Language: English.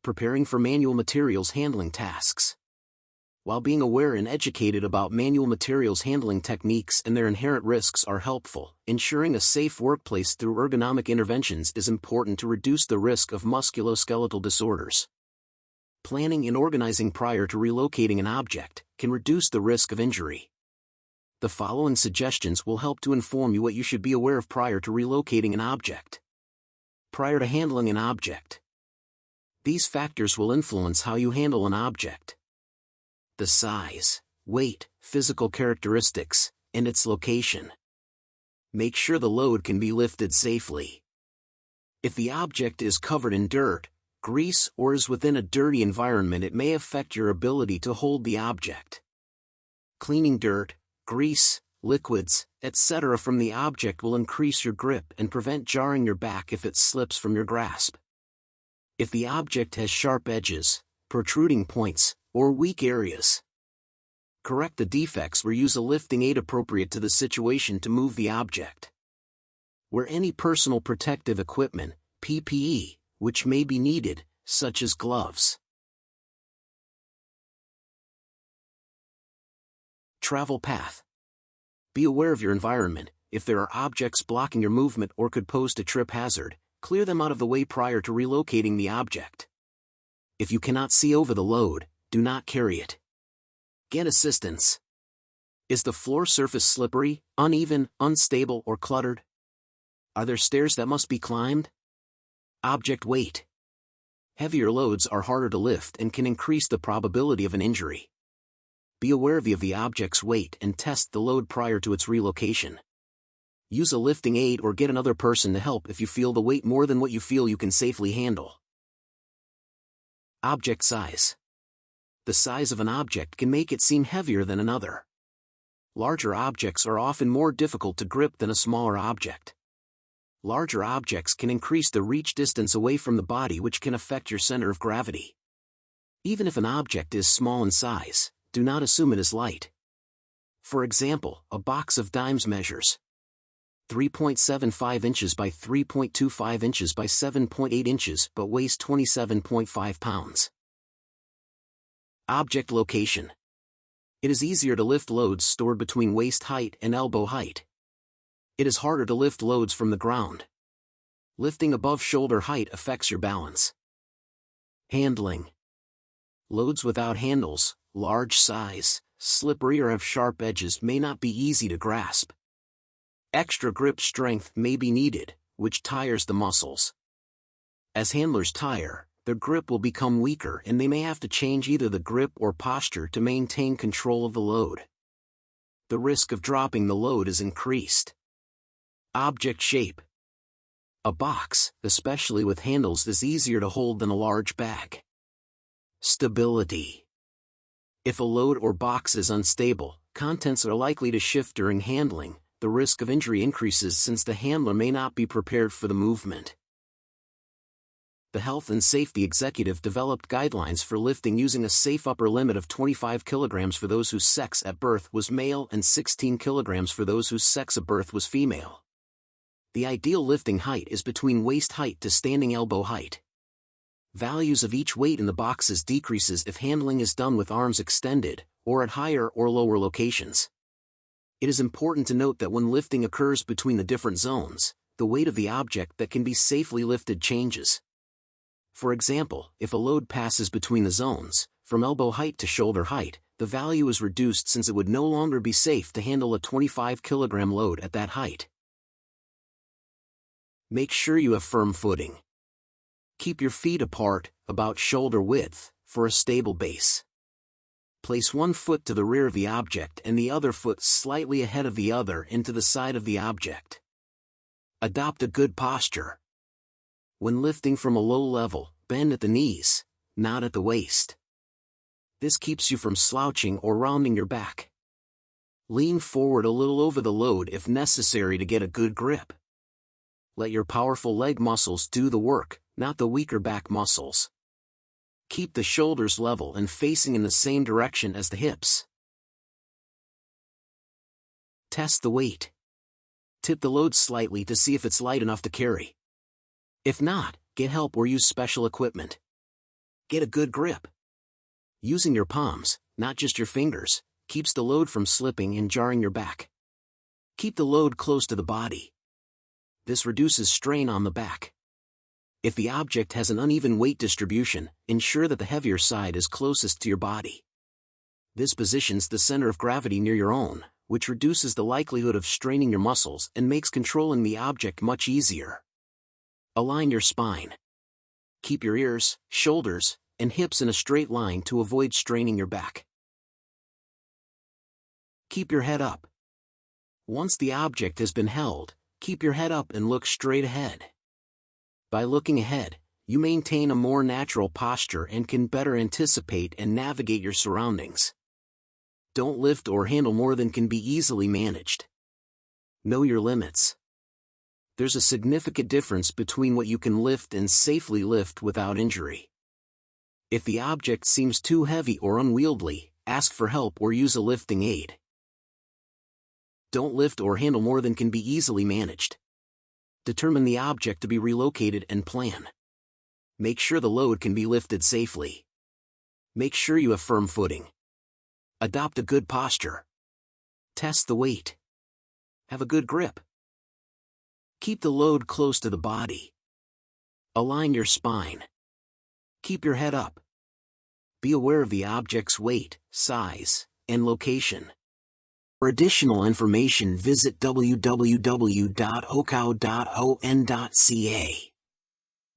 Preparing for manual materials handling tasks. While being aware and educated about manual materials handling techniques and their inherent risks are helpful, ensuring a safe workplace through ergonomic interventions is important to reduce the risk of musculoskeletal disorders. Planning and organizing prior to relocating an object can reduce the risk of injury. The following suggestions will help to inform you what you should be aware of prior to relocating an object. Prior to handling an object. These factors will influence how you handle an object. The size, weight, physical characteristics, and its location. Make sure the load can be lifted safely. If the object is covered in dirt, grease, or is within a dirty environment, it may affect your ability to hold the object. Cleaning dirt, grease, liquids, etc. from the object will increase your grip and prevent jarring your back if it slips from your grasp. If the object has sharp edges, protruding points, or weak areas, correct the defects or use a lifting aid appropriate to the situation to move the object. Wear any personal protective equipment, PPE, which may be needed, such as gloves. Travel path. Be aware of your environment. If there are objects blocking your movement or could pose a trip hazard, clear them out of the way prior to relocating the object. If you cannot see over the load, do not carry it. Get assistance. Is the floor surface slippery, uneven, unstable, or cluttered? Are there stairs that must be climbed? Object weight. Heavier loads are harder to lift and can increase the probability of an injury. Be aware of the object's weight and test the load prior to its relocation. Use a lifting aid or get another person to help if you feel the weight more than what you feel you can safely handle. Object size. The size of an object can make it seem heavier than another. Larger objects are often more difficult to grip than a smaller object. Larger objects can increase the reach distance away from the body, which can affect your center of gravity. Even if an object is small in size, do not assume it is light. For example, a box of dimes measures 3.75 inches by 3.25 inches by 7.8 inches but weighs 27.5 pounds. Object location. It is easier to lift loads stored between waist height and elbow height. It is harder to lift loads from the ground. Lifting above shoulder height affects your balance. Handling. Loads without handles, large size, slippery or have sharp edges may not be easy to grasp. Extra grip strength may be needed, which tires the muscles. As handlers tire, their grip will become weaker and they may have to change either the grip or posture to maintain control of the load. The risk of dropping the load is increased. Object shape. A box, especially with handles, is easier to hold than a large bag. Stability. If a load or box is unstable, contents are likely to shift during handling. The risk of injury increases since the handler may not be prepared for the movement. The Health and Safety Executive developed guidelines for lifting using a safe upper limit of 25 kilograms for those whose sex at birth was male and 16 kilograms for those whose sex at birth was female. The ideal lifting height is between waist height to standing elbow height. Values of each weight in the boxes decreases if handling is done with arms extended, or at higher or lower locations. It is important to note that when lifting occurs between the different zones, the weight of the object that can be safely lifted changes. For example, if a load passes between the zones, from elbow height to shoulder height, the value is reduced since it would no longer be safe to handle a 25 kilogram load at that height. Make sure you have firm footing. Keep your feet apart, about shoulder width, for a stable base. Place one foot to the rear of the object and the other foot slightly ahead of the other into the side of the object. Adopt a good posture. When lifting from a low level, bend at the knees, not at the waist. This keeps you from slouching or rounding your back. Lean forward a little over the load if necessary to get a good grip. Let your powerful leg muscles do the work, not the weaker back muscles. Keep the shoulders level and facing in the same direction as the hips. Test the weight. Tip the load slightly to see if it's light enough to carry. If not, get help or use special equipment. Get a good grip. Using your palms, not just your fingers, keeps the load from slipping and jarring your back. Keep the load close to the body. This reduces strain on the back. If the object has an uneven weight distribution, ensure that the heavier side is closest to your body. This positions the center of gravity near your own, which reduces the likelihood of straining your muscles and makes controlling the object much easier. Align your spine. Keep your ears, shoulders, and hips in a straight line to avoid straining your back. Keep your head up. Once the object has been held, keep your head up and look straight ahead. By looking ahead, you maintain a more natural posture and can better anticipate and navigate your surroundings. Don't lift or handle more than can be easily managed. Know your limits. There's a significant difference between what you can lift and safely lift without injury. If the object seems too heavy or unwieldy, ask for help or use a lifting aid. Don't lift or handle more than can be easily managed. Determine the object to be relocated and plan. Make sure the load can be lifted safely. Make sure you have firm footing. Adopt a good posture. Test the weight. Have a good grip. Keep the load close to the body. Align your spine. Keep your head up. Be aware of the object's weight, size, and location. For additional information, visit www.hocow.on.ca.